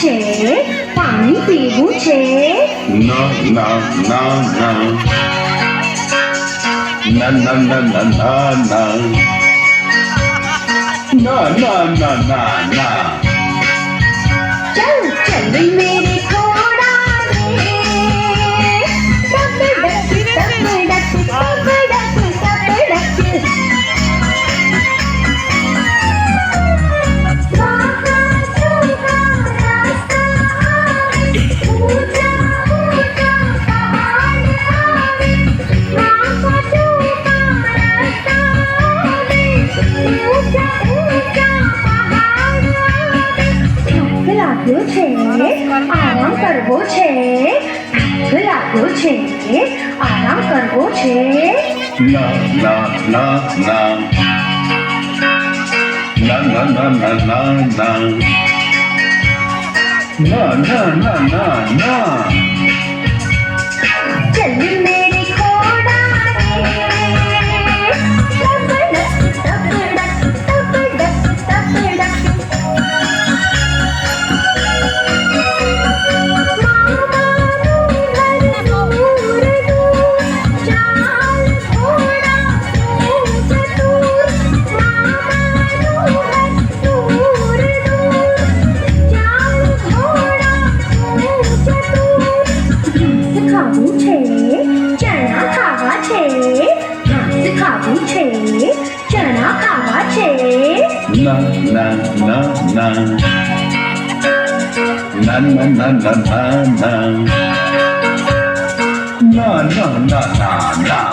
છે, પાણી પીવું છે. ના ના ના ના ના ના ના ના ના ના ના ના ના ના ના चल चल मेरे घोड़ा रे, टप डप टप डप टप डप टप डप. वहाँ सूखा रास्ता आवे, ऊंचा ऊंचा पहाड़ आवे. वहाँ सूखा रास्ता आवे, ऊंचा ऊंचा पहाड़ आवे. થાક લાગ્યો છે, આરામ કરવો છે. થાક લાગ્યો છે, આરામ કરવો છે. ના ના ના ના ના ના ના ના ના ના ના ના ના ના ચલ મેરે ઘોડા રે, ટપ ડપ ટપ ડપ ટપ ડપ. ખાવું છે, ચણા ખાવા છે. ઘાસ ખાવું છે, ચણા ખાવા છે. ના ના ના ના ના ના ના ના ના ના ના ના ના ના